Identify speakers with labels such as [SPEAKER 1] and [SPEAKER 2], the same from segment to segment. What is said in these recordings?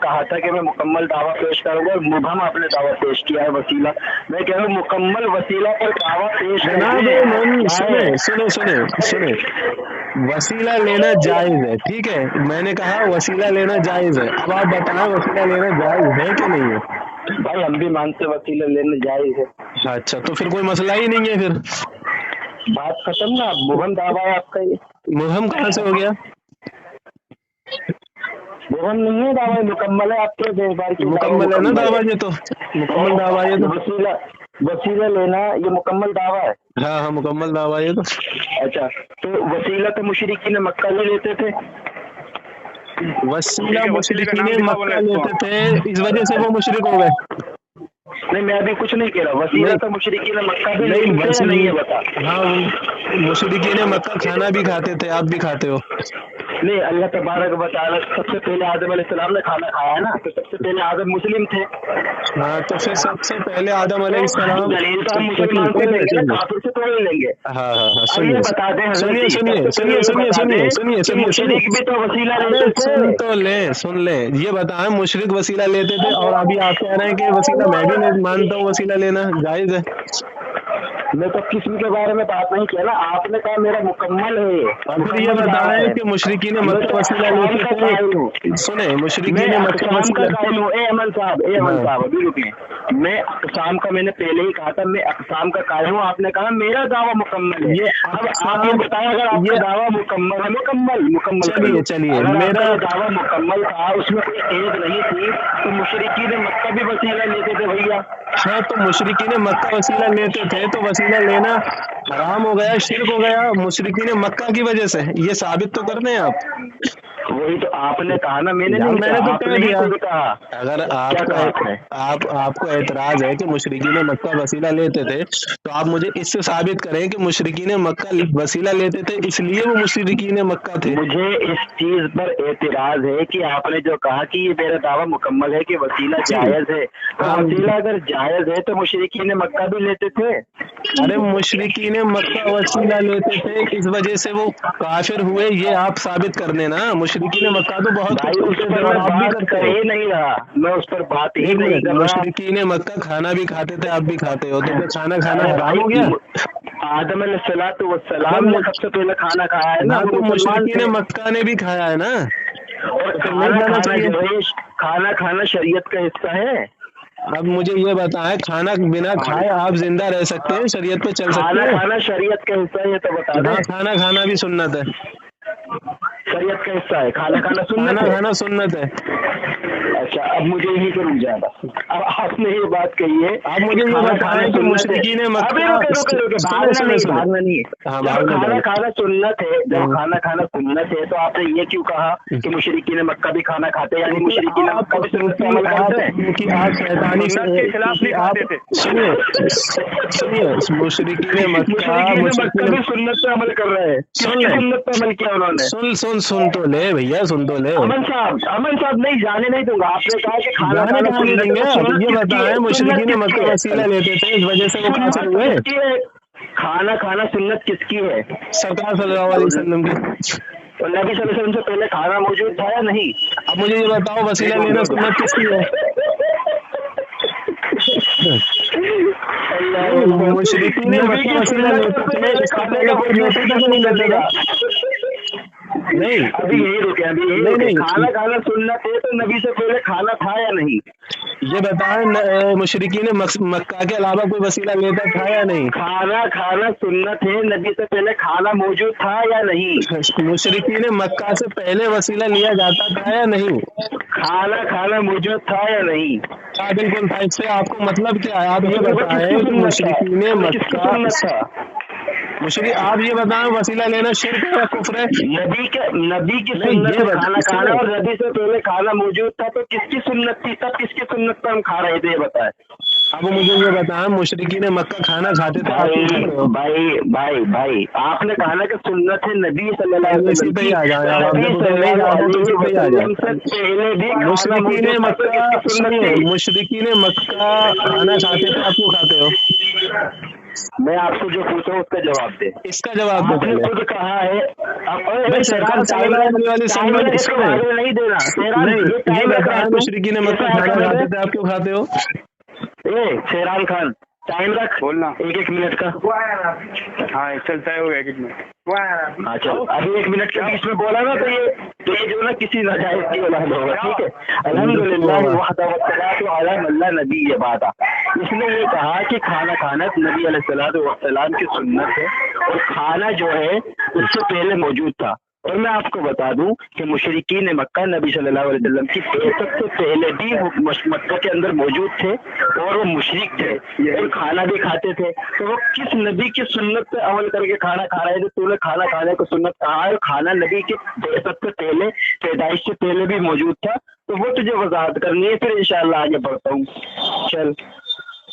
[SPEAKER 1] کہا تھا کہ میں مکمل دعویٰ پیش کروں گا، مبہم آپ نے دعویٰ پیش کیا ہے وسیلہ. میں کہہ رہا ہوں مکمل وسیلہ پر دعویٰ پیش
[SPEAKER 2] جناب سنیں وسیلہ لینا جائز ہے، ٹھیک ہے، میں نے کہا وسیلہ لینا جائز ہے، اب آپ بتائیں وسیلہ لینا جائز ہے کہ نہیں ہے؟
[SPEAKER 1] بھائی ہم بھی مانتے وسیلہ لینا جائز ہے.
[SPEAKER 2] اچھا تو پھر کوئی مسئلہ ہی نہیں ہے، پھر
[SPEAKER 1] بات ختم نا. مبہم دعویٰ ہے آپ کا. یہ
[SPEAKER 2] مبہم کہاں سے ہو گیا؟
[SPEAKER 1] مبہم نہیں ہے دعویٰ، مکمل ہے آپ کے بے بار کی.
[SPEAKER 2] مکمل ہے نا دعویٰ، یہ تو مکمل دعویٰ ہے.
[SPEAKER 1] وسیلہ لینا یہ مکمل دعویٰ ہے.
[SPEAKER 2] ہاں مکمل دعویٰ ہے. تو
[SPEAKER 1] اچھا تو وسیلہ تو مشرکین مکہ لے لیتے تھے.
[SPEAKER 2] وسیلہ مشرکین مکہ لیتے تھے، اس وجہ سے وہ مشرک ہو گئے.
[SPEAKER 1] نہیں میں ابھی کچھ نہیں کہہ رہا. وسیلہ تو مشرکین مکہ بھی نہیں ہے. بتا
[SPEAKER 2] ہاں مشرکین مکہ کھانا بھی کھاتے تھے، آپ بھی کھاتے ہو.
[SPEAKER 1] نہیں اللہ تبارک و تعالیٰ سب سے پہلے آدم علیہ السلام نے کھانا کھایا ہے نا، تو سب سے پہلے آدم مسلم تھے.
[SPEAKER 2] ہاں تو پھر سب سے پہلے آدم علیہ السلام
[SPEAKER 1] دلیل تو ہم مسلمان سے لیں گے، کافر سے توڑ لیں گے.
[SPEAKER 2] ہاں
[SPEAKER 1] سنیے بتا دیں
[SPEAKER 2] سنیے
[SPEAKER 1] مشرک بھی تو وسیلہ لیتے تھے.
[SPEAKER 2] سن لیں یہ بتائیں مشرک وسیلہ لیتے تھے، اور ابھی آپ کہہ رہے ہیں کہ وسیلہ میں بھی نہیں مانتا ہوں، وسیلہ لینا جائز ہے.
[SPEAKER 1] میں تو قسم کے بارے میں بات نہیں کیا نا، آپ نے کہا میرا مکمل ہے.
[SPEAKER 2] اور پھر یہ بتائیں کہ مشرکین مکہ وسیلہ لیتے تھے. سنیں مشرکین مکہ وسیلہ.
[SPEAKER 1] اے امن صاحب ابھی رکیں. میں اقسام کا میں نے پہلے ہی کہا تھا، میں اقسام کا قائل ہوں. آپ نے کہا میرا دعویٰ مکمل ہے. اب آپ یہ بتائیں اگر آپ کا دعویٰ مکمل ہے، مکمل
[SPEAKER 2] چلیے
[SPEAKER 1] میرا دعویٰ مکمل تھا، اس میں کوئی عیب نہیں تھی، تو مشرکین مکہ بھی وسیلہ لیتے تھے بھیا.
[SPEAKER 2] ہاں تو مشرکین مکہ وسیلہ لیتے تھے تو وسیلہ لینا حرام ہو گیا، شرک ہو گیا مشرکین مکہ کی وجہ سے. یہ ثابت تو کر دیں آپ.
[SPEAKER 1] وہی تو آپ نے کہا نا، میں نے
[SPEAKER 2] تو کہہ دیا.
[SPEAKER 1] کہا
[SPEAKER 2] اگر آپ کو اعتراض ہے کہ مشرکین مکہ وسیلہ لیتے تھے تو آپ مجھے اس سے ثابت کریں کہ مشرکین مکہ وسیلہ لیتے تھے اس لیے وہ مشرکین مکہ تھے.
[SPEAKER 1] مجھے اس چیز پر اعتراض ہے کہ آپ نے جو کہا کہ یہ میرا دعویٰ مکمل ہے کہ وسیلہ جائز ہے، تو وسیلہ اگر جائز ہے تو مشرکین مکہ بھی لیتے تھے.
[SPEAKER 2] ارے مشرکین مکہ وسیلہ لیتے تھے اس وجہ سے وہ کافر ہوئے، یہ آپ ثابت کر دیں نا. مشرکین مکہ تو بہت
[SPEAKER 1] نہیں رہا، میں اس پر بات ہی نہیں کر رہا.
[SPEAKER 2] مشرکین مکہ کھانا بھی کھاتے تھے، آپ بھی کھاتے ہو، تو کھانا حرام ہو گیا.
[SPEAKER 1] آدم علیہ السلام نے سب سے پہلے کھانا کھایا ہے نا،
[SPEAKER 2] تو مشرکین مکہ نے بھی کھایا ہے نا.
[SPEAKER 1] کھانا کھانا شریعت کا حصہ ہے.
[SPEAKER 2] اب مجھے یہ بتائیں کھانا بنا کھائے آپ زندہ رہ سکتے ہیں، شریعت پہ چل سکتے ہیں؟
[SPEAKER 1] کھانا شریعت کا حصہ ہے، یہ تو بتا دیں.
[SPEAKER 2] کھانا کھانا بھی سنت ہے،
[SPEAKER 1] شریعت کا حصہ ہے. کھانا کھانا
[SPEAKER 2] سنت ہے.
[SPEAKER 1] اچھا اب مجھے یہی کروں جانا. اب آپ نے یہ بات کہی ہے،
[SPEAKER 2] آپ مجھے یہ بتائیں کہ مشرکین مکہ
[SPEAKER 1] کھانا سنت ہے. جب کھانا سنت ہے تو آپ نے یہ کیوں کہا کہ مشرکین مکہ بھی کھانا کھاتے ہیں، یعنی مشرکین مکہ بھی سنت پہ عمل کرتے ہیں؟
[SPEAKER 2] آپ شیطانی کے خلاف نہیں کھاتے تھے. سنیے مشرکین مکہ
[SPEAKER 1] بھی سنت پہ عمل کر رہے ہیں. سنت پہ عمل کیا انہوں نے؟
[SPEAKER 2] سن تو لے بھیا، سن تو لے.
[SPEAKER 1] امن صاحب نہیں جانے نہیں دوں گا. آپ نے کہا کہ کھانا
[SPEAKER 2] دیں گے. یہ بتائیں مشرکین مکہ وسیلہ لیتے تھے اس وجہ سے وہ کافر ہوئے.
[SPEAKER 1] کھانا سنت کس کی ہے؟
[SPEAKER 2] سرکار صلی اللہ علیہ وسلم کی.
[SPEAKER 1] تو نبی صلی اللہ علیہ وسلم سے پہلے کھانا موجود تھا یا نہیں؟
[SPEAKER 2] اب مجھے یہ بتاؤ وسیلہ لینا سنت کس کی ہے؟ مشرکین مکہ وسیلہ لیتے تھے، اس کا پہلے کوئی لیتے تھے کہ نہیں لیتے تھے؟ نہیں
[SPEAKER 1] ابھی یہی رکے. ابھی کھانا سنت ہے تو نبی سے پہلے کھانا تھا یا نہیں؟
[SPEAKER 2] یہ بتائیں مشرکین مکہ کے علاوہ کوئی وسیلہ لیتا تھا یا نہیں؟
[SPEAKER 1] کھانا سنت ہے، نبی سے پہلے کھانا موجود تھا یا نہیں؟
[SPEAKER 2] مشرکین مکہ سے پہلے وسیلہ لیا جاتا تھا یا نہیں؟
[SPEAKER 1] کھانا موجود تھا یا نہیں؟
[SPEAKER 2] ہاں بالکل تھا. اس سے آپ کو مطلب کیا ہے؟ آپ یہ بتائیں کہ مشرکین مکہ آپ یہ بتائیں وسیلہ لینا شرک ہے یا کفر ہے؟
[SPEAKER 1] نبی کی سنت ہے کھانا اور نبی سے پہلے کھانا موجود تھا، تو کس کی سنت تھی؟ تب کس کی سنت پر ہم کھا رہے تھے یہ بتائیں.
[SPEAKER 2] اب مجھے یہ بتائیں مشرکین مکہ کھانا کھاتے تھے.
[SPEAKER 1] بھائی آپ نے کہا کہ سنت ہے نبی صلی اللہ علیہ وسلم کی.
[SPEAKER 2] مشرکین مکہ کھانا کھاتے تھے، آپ کیوں کھاتے ہو؟
[SPEAKER 1] मैं आपसे जो पूछा हूँ उसका जवाब दे।
[SPEAKER 2] इसका जवाब दे
[SPEAKER 1] आपने
[SPEAKER 2] पहले
[SPEAKER 1] खुद कहा है
[SPEAKER 2] भाई। सरकार सल्लल्लाहु अलैहि वसल्लम
[SPEAKER 1] इसको आगे नहीं देना शेरान,
[SPEAKER 2] नहीं,
[SPEAKER 1] ये
[SPEAKER 2] ये
[SPEAKER 1] टाइम रख रहा
[SPEAKER 2] बताया
[SPEAKER 1] है तू।
[SPEAKER 2] मुशरिकीन मक्का
[SPEAKER 1] कैसा
[SPEAKER 2] खाना
[SPEAKER 1] है
[SPEAKER 2] खाते थे, आप क्यों खाते हो?
[SPEAKER 1] शेरान खान टाइम रख,
[SPEAKER 3] बोलना।
[SPEAKER 1] एक मिनट का।
[SPEAKER 3] हाँ चलता है, हो गया 1 मिनट।
[SPEAKER 1] हाँ चलो, अभी 1 मिनट के बीच में बोला ना तो ये जो ना किसी नाजायज की औलाद होगा, ठीक है। अल्हम्दुलिल्लाह वहदा वस्सलातु अला मल्ला नबी ये बात इसने ये कहा कि खाना खाना नबी अलैहिस्सलातु वस्सलाम की सुन्नत है, और खाना जो है उससे पहले मौजूद था। और मैं आपको बता दूं कि मुशरिकीन मक्का नबी सल्लल्लाहु अलैहि वसल्लम की बेइज्जत से पहले भी मक्का के अंदर मौजूद थे, और वो मुशरिक थे और खाना भी खाते थे। तो वो किस नबी की सुन्नत पे अमल करके खाना खा रहे थे? तूने खाना खाने को सुन्नत कहा है, और खाना नबी की बेइज्जत से पहले, पैदाइश से पहले भी मौजूद था। तो वो तुझे वजाहत करनी है, फिर इंशाल्लाह आगे बढ़ता हूँ। चल।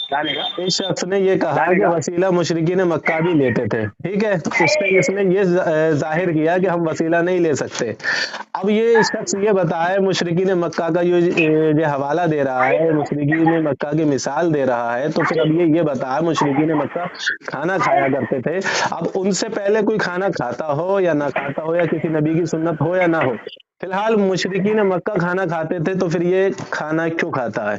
[SPEAKER 2] इस शख्स ने ये कहा कि वसीला मुशरिकीन मक्का भी लेते थे, ठीक है। इसने ये जाहिर किया कि हम वसीला नहीं ले सकते। अब ये शख्स ये बताए मुशरिकीन मक्का का ये हवाला दे रहा है, मुशरिकीन मक्का की मिसाल दे रहा है, तो फिर अब ये बताया मुशरिकीन मक्का खाना खाया करते थे। अब उनसे पहले कोई खाना खाता हो या ना खाता हो, या किसी नबी की सुन्नत हो या ना हो, फिलहाल मुशरिकीन मक्का खाना खाते थे, तो फिर ये खाना क्यों खाता है?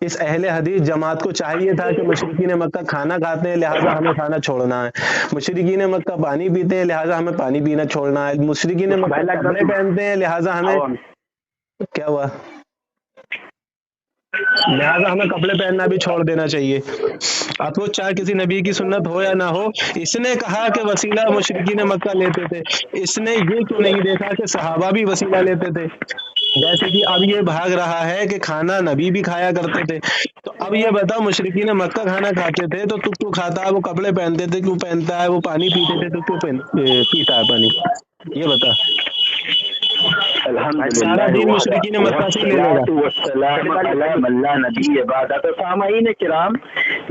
[SPEAKER 2] इस अहले हदीस जमात को चाहिए था कि मुशरिकीन मक्का खाना खाते हैं, लिहाजा हमें खाना छोड़ना है। मुशरिकीन मक्का पानी पीते हैं, लिहाजा हमें पानी पीना छोड़ना है। मुशरिकीन मक्का कपड़े पहनते हैं, लिहाजा हमें क्या हुआ, लिहाजा हमें कपड़े पहनना भी छोड़ देना चाहिए। अब वो चाहे किसी नबी की सुन्नत हो या ना हो, इसने कहा कि वसीला मुशरिकीन मक्का लेते थे। इसने ये क्यों नहीं देखा कि सहाबा भी वसीला लेते थे? जैसे कि अब ये भाग रहा है कि खाना नबी भी खाया करते थे, तो अब ये बता मुशरिकीन मक्का खाना खाते थे तो तू क्यों खाता है? वो कपड़े पहनते थे क्यों पहनता है? वो पानी पीते थे तो क्यों पीता है पानी? ये बता। सारा दिन मुशरिकीन मक्का से ले लेगा।
[SPEAKER 1] तो सामाईन किराम,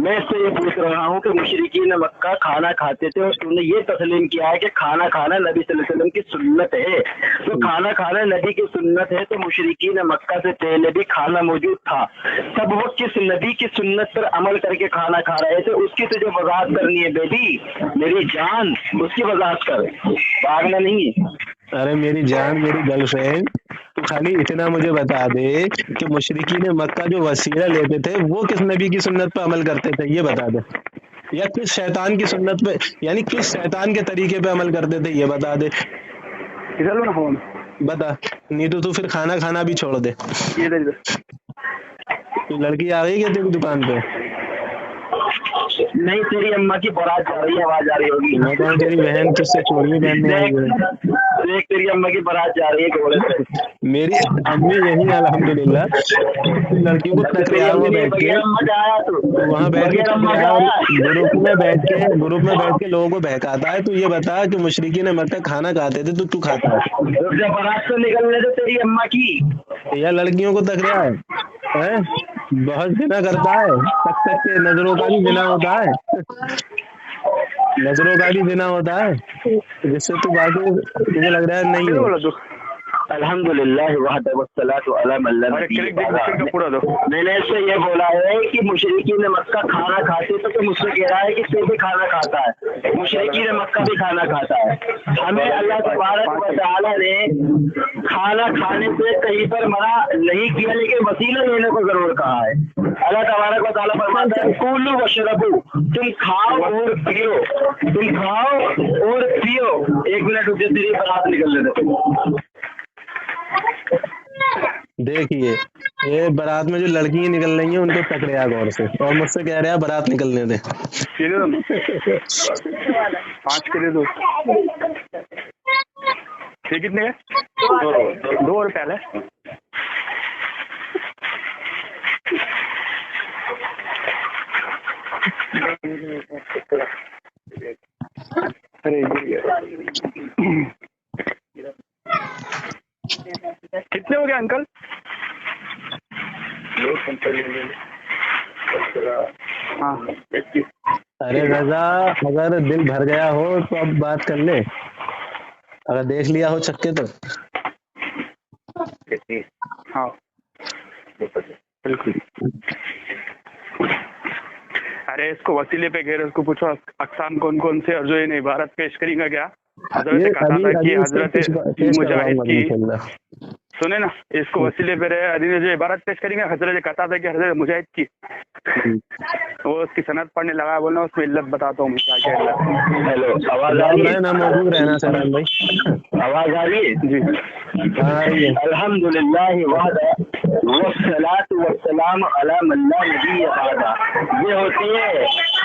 [SPEAKER 1] मैं इससे ये पूछ रहा हूँ कि मुशरिकीन मक्का खाना खाते थे, और तुमने ये तस्लीम किया है कि खाना खाना नबी सल्लल्लाहु अलैहि वसल्लम की सुन्नत है। तो खाना खाना नबी की सुन्नत है, तो मुशरिकीन मक्का से पहले भी खाना मौजूद था। तब वो किस नबी की सुन्नत पर अमल करके खाना खा रहे थे, उसकी तुझे वजाहत करनी है बेबी, मेरी जान, उसकी वजाहत कर, भागना नहीं है।
[SPEAKER 2] अरे मेरी जान, मेरी गर्लफ्रेंड, तू खाली इतना मुझे बता दे कि मुशरिकीन मक्का जो वसीला लेते थे वो किस नबी की सुन्नत पर अमल करते थे, ये बता दे। या किस शैतान की सुन्नत पे, यानी किस शैतान के तरीके पे अमल करते थे, ये बता दे।
[SPEAKER 3] फोन
[SPEAKER 2] बता, नहीं तो तू फिर खाना खाना भी छोड़ दे। तो लड़की आ गई क्या तेरी दुकान पे?
[SPEAKER 1] नहीं, तेरी अम्मा की बारात जा रही है, आवाज आ रही होगी।
[SPEAKER 2] मैं कहूँ तेरी बहन तुझसे चोरी पहनने आई है।
[SPEAKER 1] देख, तेरी अम्मा की बारात जा रही है घोड़े से।
[SPEAKER 2] मेरी अम्मी यही अल्हम्दुलिल्लाह, लड़कियों को टकराया हुआ बैठ के वहाँ बैठ के ग्रुप में बैठ के लोगों को बहकाता है। तू ये बता कि मुशरिकीन मक्का खाना खाते थे तो तू खाता है?
[SPEAKER 1] जब बारात से निकलने दे तेरी अम्मा की।
[SPEAKER 2] या लड़कियों को टकराया है, बहुत जिना करता है, तक के नजरों का भी जिना होता है, नजरों का भी जिना होता है, जिससे तू बाकी मुझे लग रहा है नहीं है।
[SPEAKER 1] अल्हम्दुलिल्लाह वहदा वस्सलातु अला मल्ला नबी। मैंने इससे ये बोला है कि मुशरिकीन मक्का खाना खाते तो मुझसे कह रहा है कि तू भी खाना खाता है, मुशरिकीन मक्का भी खाना खाता है। हमें अल्लाह तबारक व तआला ने खाना खाने से कहीं पर मना नहीं किया, लेकिन वसीला लेने को जरूर कहा है। अल्लाह तबारक व तआला फरमाता है कुलू वशरबू, तुम खाओ और पियो, तुम खाओ और पियो। 1 मिनट रुक, तेरी बारात निकलने दे।
[SPEAKER 2] देखिए, ये बारात में जो लड़कियां निकल रही हैं उनको पकड़े गौर से, और मुझसे कह रहे हैं बारात निकलने दे।
[SPEAKER 3] 5 के लिए 2 ये कितने का? 2 रुपए है। अरे कितने हो गए अंकल? हाँ।
[SPEAKER 2] अरे रजा, अगर दिल भर गया हो तो अब बात कर ले, अगर देख लिया हो चक्के तो।
[SPEAKER 3] हाँ बिल्कुल। अरे अरे इसको वसीले पे घेर, उसको पूछो अकसाम कौन कौन से, और जो ये इबारत पेश करेंगे क्या हजरत
[SPEAKER 2] ये
[SPEAKER 3] कहता था कि हजरत
[SPEAKER 2] पेश
[SPEAKER 3] मुजाहिद
[SPEAKER 2] करवाऊंगा
[SPEAKER 3] की,
[SPEAKER 2] इंशाल्लाह।
[SPEAKER 3] सुने ना, इसको वसीले पे रहे अली ने जो इबारत पेश करेंगे हजरत कहता था कि हजरत मुजाहिद की, वो उसकी सनद पढ़ने लगा, बोलना उसमें इल्लत बताता हूँ क्या क्या इल्लत है।
[SPEAKER 1] हेलो, आवाज आ रही है?
[SPEAKER 2] ना मौजूद रहना सैरान भाई।
[SPEAKER 1] आवाज आ रही है?
[SPEAKER 3] जी
[SPEAKER 1] अल्हम्दुलिल्लाह वहदा वस्सलातु वस्सलाम अला मन ला नबी बअदा। ये होती है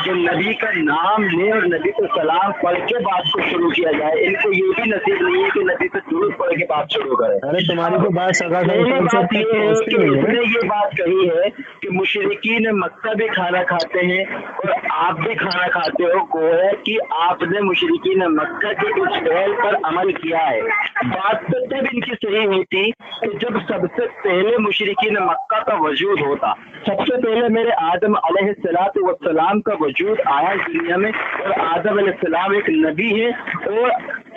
[SPEAKER 1] कि नबी का नाम ले और नबी को सलाम पढ़ के बात को शुरू किया जाए। इनको ये भी नसीब नहीं है कि नबी पे दुरूद पढ़ के बात शुरू करें।
[SPEAKER 2] अरे तुम्हारी तो बात सगा
[SPEAKER 1] पहली बात ये है कि उसने ये बात कही है कि मुशरिकीन मक्का भी खाना खाते हैं और आप भी खाना खाते हो। गोया कि आपने मुशरिकीन मक्का के इस पहल पर अमल किया है। बात तो तब इनकी सही होती कि जब सबसे पहले मुशरिकीन मक्का का वजूद होता। सबसे पहले मेरे आदम अलैहिस्सलातु वस्सलाम का वजूद आया दुनिया में, और आदम अलैहिस्सलाम एक नबी है और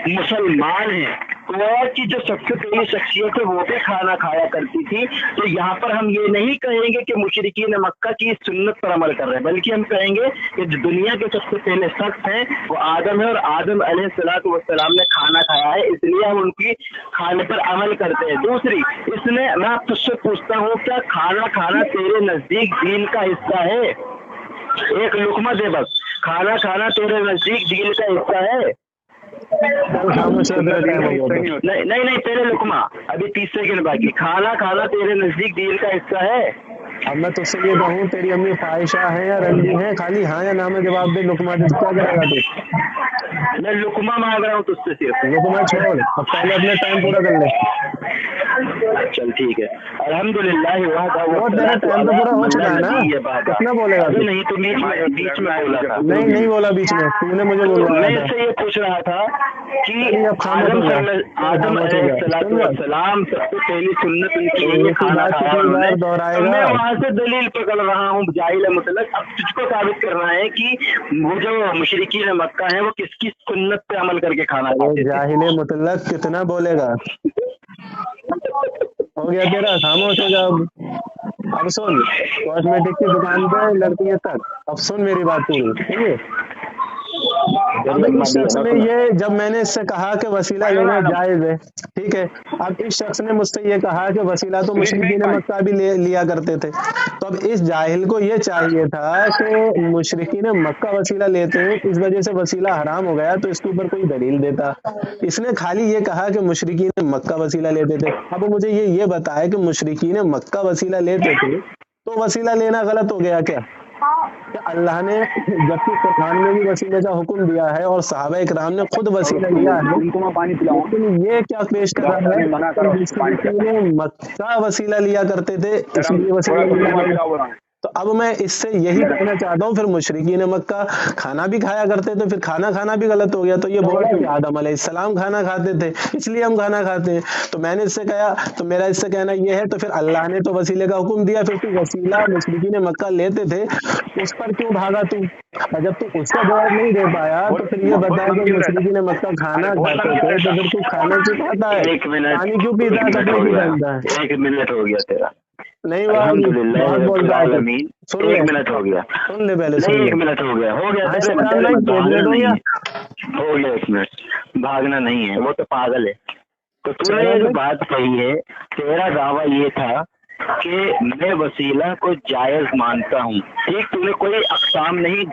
[SPEAKER 1] मुसलमान है। गोया की जो सबसे पहली शख्सियत है वो भी खाना खाया करती थी। तो यहाँ पर हम ये नहीं कहेंगे कि मुशरिकीन मक्का की सुन्नत पर अमल कर रहे हैं, बल्कि हम कहेंगे कि जो दुनिया के सबसे पहले शख्स हैं वो आदम है, और आदम अलैहिस्सलातु वस्सलाम ने खाना खाया है, इसलिए हम उनकी खाने पर अमल करते हैं। दूसरी, इसने, मैं तुझसे पूछता हूँ, क्या खाना खाना तेरे नजदीक दीन का हिस्सा है? एक लुकमा दे बस। खाना खाना तेरे नजदीक दीन का हिस्सा है? नहीं नहीं, तेरे लुकमा, अभी 30 सेकंड बाकी। खाना खाना तेरे नजदीक दीन का हिस्सा है?
[SPEAKER 2] अब मैं तुझसे ये कहूँ, तेरी अम्मी फाहिशा है या रंडी है? खाली हाँ या ना में जवाब दे। लुकमा दे, क्या करेगा तू?
[SPEAKER 1] मैं लुकमा मांग रहा हूँ तुझसे सिर्फ।
[SPEAKER 2] लुकमा छोड़, अब पहले अपने टाइम पूरा कर ले।
[SPEAKER 1] चल ठीक है। अल्हम्दुलिल्लाह
[SPEAKER 2] वो तेरा टाइम तो पूरा हो चुका है ना, कितना बोलेगा तू?
[SPEAKER 1] नहीं तो बीच में बोला था।
[SPEAKER 2] नहीं बोला बीच में, तूने मुझे बोलवाया
[SPEAKER 1] मैं
[SPEAKER 2] था।
[SPEAKER 1] इससे ये पूछ रहा था कि
[SPEAKER 2] आदम
[SPEAKER 1] अलैहिस्सलाम सबसे पहली सुन्नत उनकी यही है, खाना खाया उन्होंने। तो मैं वहाँ से दलील पकड़ रहा हूँ जाहिल मुतलक। अब तुझको साबित करना है कि वो जो मुशरिकीन मक्का है वो किसकी सुन्नत पे अमल करके खाना खाते थे।
[SPEAKER 2] जाहिल मुतलक कितना बोलेगा? हो गया तेरा, खामोश हो जा। अब सुन, कॉस्मेटिक की दुकान पे लड़की है तक, अब सुन मेरी बात पूरी, ठीक है? अब इस शख्स ने ये, जब मैंने इससे कहा कि वसीला लेना जायज है, ठीक है, अब इस शख्स ने मुझसे ये कहा कि वसीला तो मुशरिकीन मक्का भी लिया करते थे। तो अब इस जाहिल को ये चाहिए था कि मुशरिकीन मक्का वसीला लेते हैं, इस वजह से वसीला हराम हो गया, तो इसके ऊपर कोई दलील देता। इसने खाली ये कहा कि मुशरिकीन मक्का वसीला लेते थे। अब मुझे ये बताया कि मुशरिकीन मक्का वसीला लेते थे, तो वसीला लेना गलत हो गया क्या? अल्लाह ने जबकि कुरान में भी वसीले का हुक्म दिया है और सहाबा इकराम ने खुद वसीला लिया है, लेकिन ये क्या पेश कर रहा है, मक्का वसीला लिया करते थे इसलिए वसीला लिया। तो अब मैं इससे यही कहना चाहता हूँ, फिर मुशरिकीन मक्का खाना भी खाया करते थे, फिर खाना खाना भी गलत हो गया। तो ये बोला कि आदम अलैहिस्सलाम खाना खाते थे इसलिए हम खाना खाते हैं। तो मैंने इससे कहा, तो मेरा इससे कहना ये है, तो फिर अल्लाह ने तो वसीले का हुक्म दिया, फिर तू वसीला मुशरिकीन मक्का लेते थे उस पर क्यों भागा तू? और जब तू उसका जवाब नहीं दे पाया तो फिर ये बता कि मुशरिकीन मक्का खाना खाते थे, तो फिर तू खाना क्यों खाता है, पानी क्यों पीता है, कपड़े क्यों पहनता है?
[SPEAKER 1] 1 मिनट हो गया तेरा।
[SPEAKER 2] नहीं, बहुत बोलता है। सुन ले,
[SPEAKER 1] 1 मिनट हो गया,
[SPEAKER 2] सुन ले पहले,
[SPEAKER 1] नहीं 1 मिनट हो गया, हो गया, 1 मिनट। भागना नहीं है, वो तो पागल है। तो तूने एक बात कही है, तेरा दावा ये था कि मैं वसीला को जायज मानता हूँ, ठीक? तूने कोई अक़साम नहीं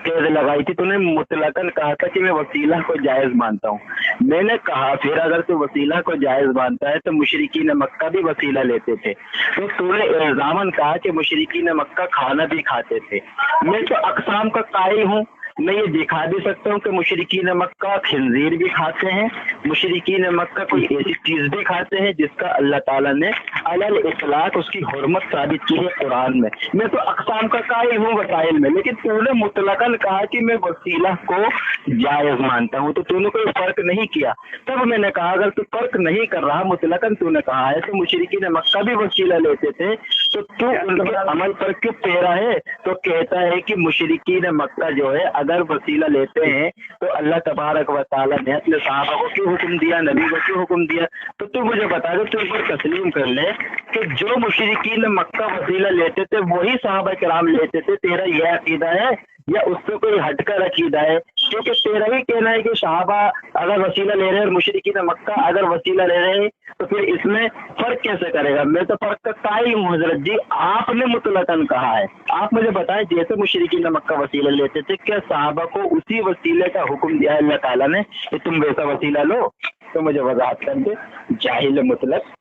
[SPEAKER 1] तेज लगाई थी, तूने मुतलकन कहा था कि मैं वसीला को जायज मानता हूँ। मैंने कहा फिर अगर तू वसीला को जायज मानता है तो मुशरिकीन मक्का भी वसीला लेते थे। तो तूने इल्ज़ामन कहा कि मुशरिकीन मक्का खाना भी खाते थे। मैं तो अक़साम का कायल हूँ, मैं ये दिखा भी सकता हूँ कि मुशरिकीन मक्का खिंजीर भी खाते हैं, मुशरिकीन मक्का कोई ऐसी चीज भी खाते हैं जिसका अल्लाह ताला ने अलल इतलाक उसकी हुर्मत साबित की है कुरान में। मैं तो अक़साम का कायल हूँ वसाइल में, लेकिन तूने मुतलकन कहा कि मैं वसीला को जायज मानता हूँ, तो तूने कोई फर्क नहीं किया। तब मैंने कहा अगर तू फर्क नहीं कर रहा, मुतलकन तूने कहा है तो मुशरिकीन मक्का भी वसीला लेते थे, تو تو ان کے عمل پر کیوں پیرا ہے؟ تو کہتا ہے کہ مشرکین مکہ جو ہے اگر وسیلہ لیتے ہیں تو اللہ تبارک و تعالیٰ نے اپنے صحابہ کو کیوں حکم دیا، نبی کو کیوں حکم دیا؟ تو مجھے بتا دے، تو پر تسلیم کر لے کہ جو مشرکین مکہ وسیلہ لیتے تھے وہی صحابہ کرام لیتے تھے، تیرا یہ عقیدہ ہے یا اس سے کوئی ہٹ کر عقیدہ ہے؟ کیونکہ تیرا ہی کہنا ہے کہ صحابہ اگر وسیلہ لے رہے ہیں اور مشرکین مکہ اگر وسیلہ لے رہے ہیں تو پھر اس میں فرق کیسے کرے گا؟ میں تو فرق کا قائل ہوں حضرت جی، آپ نے مطلقاً کہا ہے۔ آپ مجھے بتائیں جیسے مشرکین مکہ وسیلہ لیتے تھے، کیا صحابہ کو اسی وسیلے کا حکم دیا ہے اللہ تعالیٰ نے کہ تم ویسا وسیلہ لو؟ تو مجھے وضاحت کر دے، جاہل مطلق۔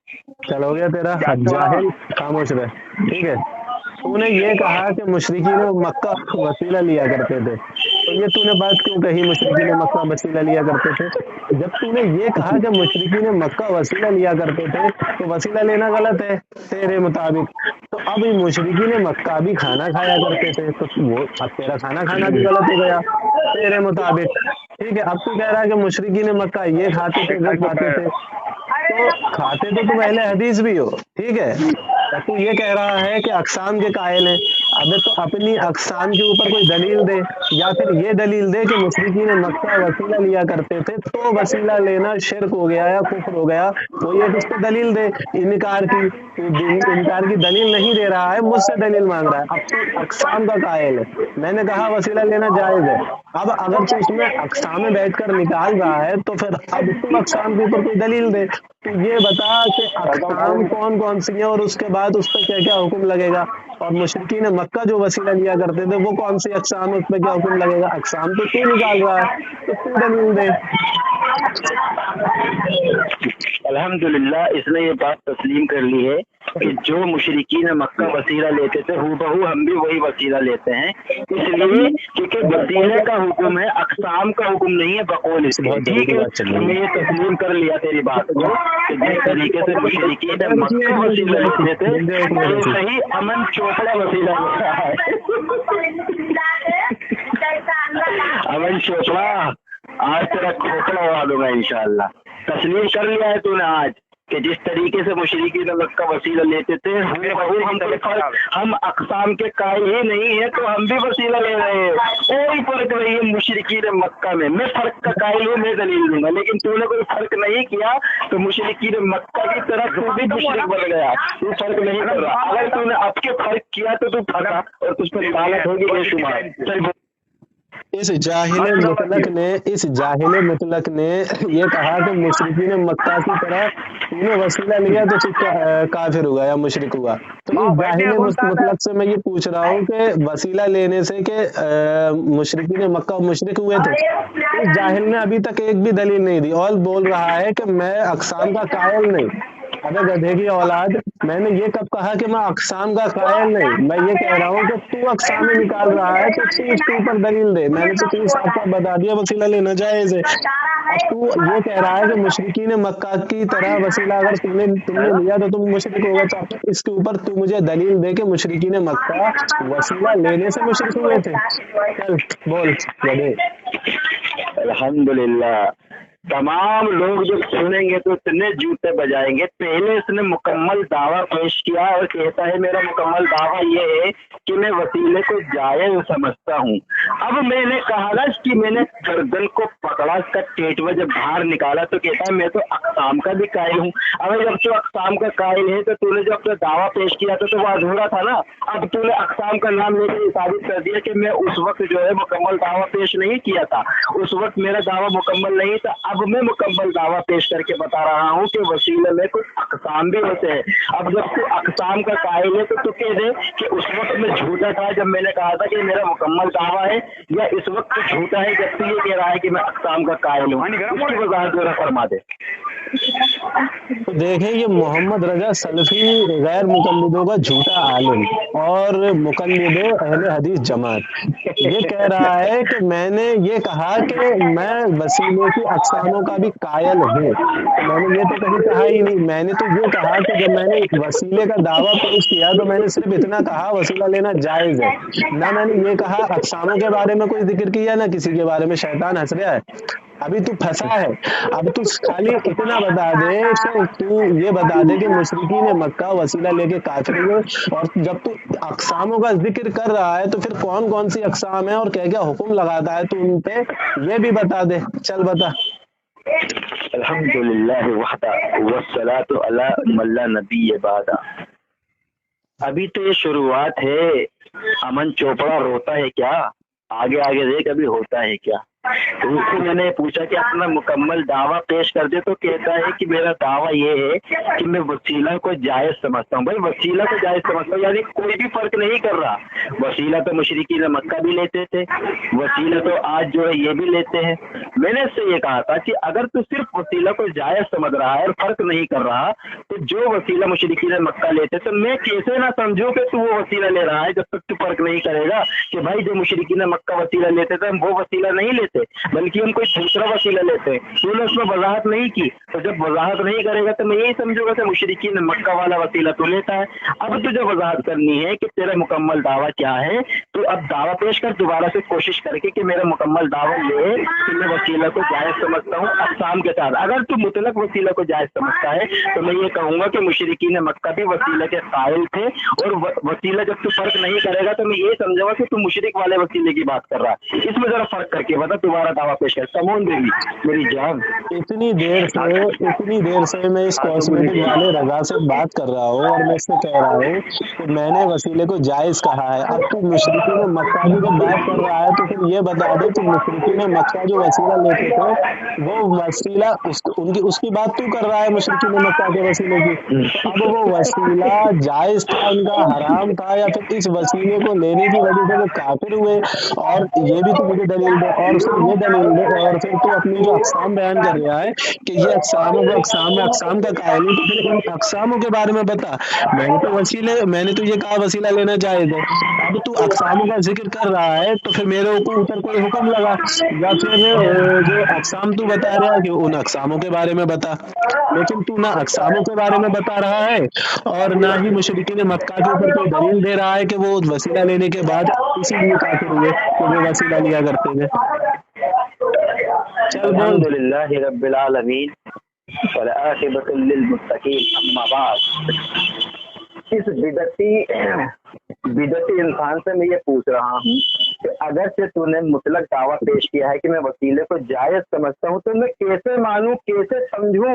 [SPEAKER 2] چل ہو گیا تیرا جاہل، خاموش رہے، ٹھیک ہے؟ تو نے یہ کہا کہ مشرکین مکہ وسیلہ لیا کرتے تھے، تو یہ تو نے بات کیوں کہی مشرکین مکہ وسیلہ لیا کرتے تھے؟ جب تو نے یہ کہا کہ مشرکین مکہ وسیلہ لیا کرتے تھے تو وسیلہ لینا غلط ہے تیرے مطابق، تو اب مشرکین مکہ بھی کھانا کھایا کرتے تھے تو وہ اب تیرا کھانا کھانا بھی غلط ہو گیا تیرے مطابق، ٹھیک ہے؟ اب تو کہہ رہا ہے کہ مشرکین مکہ یہ کھاتے تھے وہ کھاتے تھے، تو کھاتے تو تم اہل حدیث بھی ہو، ٹھیک ہے؟ تو یہ کہہ رہا ہے کہ اقسام کے قائل ہیں، ابے تو اپنی اقسام کے اوپر کوئی دلیل دے، یا پھر یہ دلیل دے کہ مشرکین مکہ وسیلہ لیا کرتے تھے تو وسیلہ لینا شرک ہو گیا یا کفر ہو گیا، تو یہ اس پہ دلیل دے انکار کی، انکار کی دلیل نہیں دے رہا ہے، مجھ سے دلیل مانگ رہا ہے۔ اب تو اقسام کا قائل ہے، میں نے کہا وسیلہ لینا جائز ہے، اب اگر تو اس میں اقسام میں بیٹھ کر نکال رہا ہے تو پھر اب تو اقسام کے اوپر کوئی دلیل دے، تو یہ بتا کہ اقسام کون کون سی ہیں اور اس کے بعد اس پہ کیا کیا حکم لگے گا، اور مشرکین مکہ جو وسیلہ لیا کرتے تھے وہ کون سی اقسام ہے، اس پہ کیا حکم لگے گا؟ اقسام تو نکال رہا ہے تو تو دلیل دے۔
[SPEAKER 1] الحمدللہ اس نے یہ بات تسلیم کر لی ہے کہ جو مشرکین مکہ وسیلہ لیتے تھے ہو بہو ہم بھی وہی وسیلہ لیتے ہیں، اس لیے کیونکہ وسیلے کا حکم ہے، اقسام کا حکم نہیں ہے بقول اس کے، ٹھیک ہے؟ ہم نے یہ تسلیم کر لیا تیری بات کو کہ جس طریقے سے مشرکین مکہ وسیلہ لیتے تھے ویسے ہی امن چوپڑا وسیلہ لیتا ہے۔ امن چوپڑا آج تیرا کھوپڑا اڑا دوں گا انشاءاللہ۔ تسلیم کر لیا ہے تو نے آج کہ جس طریقے سے مشرکین مکہ وسیلہ لیتے تھے ہم اقسام کے قائل ہی نہیں ہے تو ہم بھی وسیلہ لے رہے ہیں، کوئی فرق نہیں ہے مشرکین مکہ میں فرق کا قائل ہوں، میں دلیل دوں گا، لیکن تو نے کوئی فرق نہیں کیا تو مشرکین مکہ کی طرح تو بھی مشرک بن گیا، تو فرق نہیں کر رہا۔ اگر تو نے اب کے فرق کیا تو پھنسا اور تجھ پر غلط ہوگی بے شمار۔
[SPEAKER 2] اس جاہل مطلق نے یہ کہا کہ مشرکین مکہ کی طرح تو نے وسیلہ لیا تو پھر کافر ہوا یا مشرک ہوا، تو اس جاہل مطلق سے میں یہ پوچھ رہا ہوں کہ وسیلہ لینے سے کہ مشرکین مکہ مشرک ہوئے تھے، اس جاہل نے ابھی تک ایک بھی دلیل نہیں دی اور بول رہا ہے کہ میں اقسام کا قائل نہیں۔ ابے گدھے کی اولاد، میں نے یہ کب کہا کہ میں اقسام کا قائل نہیں؟ میں یہ کہہ رہا ہوں کہ تو اقسام میں نکال رہا ہے تو تو اس کے اوپر دلیل دے، میں نے تو تجھے صاف صاف بتا دیا وسیلہ لینا جائز ہے۔ اب تو یہ کہہ رہا ہے کہ مشرکین مکہ کی طرح وسیلہ اگر تم نے لیا تو تم مشرک ہوگا، چاہتے اس کے اوپر تو مجھے دلیل دے کہ مشرکین مکہ وسیلہ لینے سے مشرک ہوئے تھے، چل بول گدھے۔
[SPEAKER 1] الحمدللہ تمام لوگ جب سنیں گے تو اتنے جوتے بجائیں گے۔ پہلے اس نے مکمل دعویٰ پیش کیا اور کہتا ہے میرا مکمل دعویٰ یہ ہے کہ میں وسیلے کو جائز سمجھتا ہوں۔ اب میں نے کہا نا کہ میں نے گردن کو پکڑا، اس کا ٹیٹوا جب باہر نکالا تو کہتا ہے میں تو اقسام کا بھی قائل ہوں۔ اب جب تو اقسام کا قائل ہے تو نے جو اپنا دعویٰ پیش کیا تھا تو وہ ادھورا تھا نا، اب تو نے اقسام کا نام لے کے یہ ثابت کر دیا کہ میں اس وقت جو ہے مکمل دعویٰ پیش نہیں کیا تھا، اس وقت میرا دعویٰ مکمل نہیں تھا۔ اب میں مکمل دعویٰ پیش کر کے بتا رہا ہوں کہ وسیلے میں کچھ اقسام بھی ہوتے ہیں۔ اب جب تو اقسام کا قائل ہے تو کہہ دے کہ اس وقت میں جھوٹا تھا جب میں نے کہا تھا کہ میرا مکمل دعویٰ ہے، یا اس وقت تو جھوٹا ہے جب تو یہ کہہ رہا ہے کہ میں اقسام کا قائل ہوں، اس کی وضاحت ذرا فرما دے۔
[SPEAKER 2] تو دیکھیں یہ محمد رضا سلفی غیر مقلدوں کا جھوٹا عالم اور مقلد اہل حدیث جماعت یہ کہہ رہا ہے کہ میں نے یہ کہا کہ میں وسیلے کی اقساموں کا بھی قائل ہوں، تو میں نے یہ تو کبھی کہا ہی نہیں۔ میں نے تو یہ کہا کہ جب میں نے وسیلے کا دعویٰ پیش کیا تو میں نے صرف اتنا کہا وسیلہ لینا جائز ہے، نہ میں نے یہ کہا اقساموں کے بارے میں کوئی ذکر کیا نہ کسی کے بارے میں۔ شیطان ہنس رہا ہے، अभी तू फंसा है। अब तू खाली इतना बता दे कि तू ये बता दे कि मुशरिकीन मक्का वसीला लेके काफिर हुए, और जब तू अक़सामों का जिक्र कर रहा है तो फिर कौन कौन सी अक़साम है और क्या क्या हुक्म लगाता है तू उन पे, ये भी बता दे। चल बता।
[SPEAKER 1] अल्हम्दुलिल्लाह वहदा वस्सलातु अला मन ला नबी बादा। अभी तो ये शुरुआत है। अमन चोपड़ा रोता है क्या? आगे आगे देख अभी होता है क्या। तो उससे मैंने पूछा कि अपना मुकम्मल दावा पेश कर दे, तो कहता है कि मेरा दावा ये है कि मैं वसीला को जायज समझता हूँ। भाई वसीला को जायज समझता हूँ यानी कोई भी फर्क नहीं कर रहा। वसीला तो मुशरिकीन मक्का भी लेते थे, वसीला तो आज जो है ये भी लेते हैं। मैंने इससे ये कहा था कि अगर तू सिर्फ वसीला को जायज समझ रहा है और फर्क नहीं कर रहा, तो जो वसीला मुशरिकीन मक्का लेते तो मैं कैसे ना समझूं कि तू वो वसीला ले रहा है, जब तक तू फर्क नहीं करेगा कि भाई जो मुशरिकीन मक्का वसीला लेते थे हम वो वसीला नहीं लेते, बल्कि हम कोई दूसरा वसीला लेते हैं। तूने उसमें वजाहत नहीं की, तो जब वजाहत नहीं करेगा तो मैं यही समझूंगा कि मुशरिकीन मक्का वाला वसीला तो लेता है। अब तुझे वजाहत करनी है कि तेरा मुकम्मल दावा क्या है, तो अब दावा पेश कर दोबारा से कोशिश करके कि मेरा मुकम्मल दावा ले कि मैं वसीला को जायज समझता हूँ अक़साम के साथ। अगर तू मुतलक वसीला को जायज समझता है तो मैं ये कहूंगा कि मुशरिकीन मक्का भी वसीला के कायल थे, और वसीला जब तू फर्क नहीं करेगा तो मैं ये समझूंगा कि तू मुशरिक वाले वसीले की बात कर रहा है। इसमें जरा फर्क करके बता, दोबारा दावा पेश कर। समोन बेबी मेरी जान,
[SPEAKER 2] इतनी देर से मैं इस कॉस्मेटिक वाले रजा से बात कर रहा हूँ और मैं इससे कह रहा हूँ कि मैंने वसीले को जायज कहा है। अब तू मुशरिकीन मक्का की जब बात कर रहा है तो फिर ये बता दे कि मुशरिकीन मक्का जो वसीला लेते थे वो वसीला उसकी बात तू कर रहा है, मुशरिकीन मक्का के वसीले की। अब वो वसीला जायज था उनका, हराम था, या फिर इस वसीले को लेने की वजह से वो काफिर हुए, और ये भी तो मुझे दलील दे, और फिर ये दलील दे, और फिर तो अपनी जो अक़साम बयान कर रहा है कि ये अक़सामों को अक़साम का कायल है, तो फिर इन अक़सामों के बारे में बता। मैंने तो ये कहा वसीला लेना जायज है। अब तू अक़सामों का जिक्र कर रहा है तो फिर मेरे ऊपर कोई हुक्म लगा, या फिर जो अक़साम तू बता रहा है कि उन अक़सामों के बारे में बता। लेकिन तू ना अक़सामों के बारे में बता रहा है और ना ही मुशरिकीन मक्का के ऊपर कोई दलील दे रहा है कि वो वसीला लेने के बाद इसीलिए काफिर हुए कि वो वसीला लिया करते थे। चल बोल।
[SPEAKER 1] अल्हम्दुलिल्लाह रब्बिल आलमीन वल आक़िबतु लिल मुत्तक़ीन, अम्मा बाद। इस बिदती इंसान से मैं ये पूछ रहा हूँ कि अगर से तूने मुतलक दावा पेश किया है कि मैं वसीले को जायज समझता हूँ, तो मैं कैसे मानूं, कैसे समझूं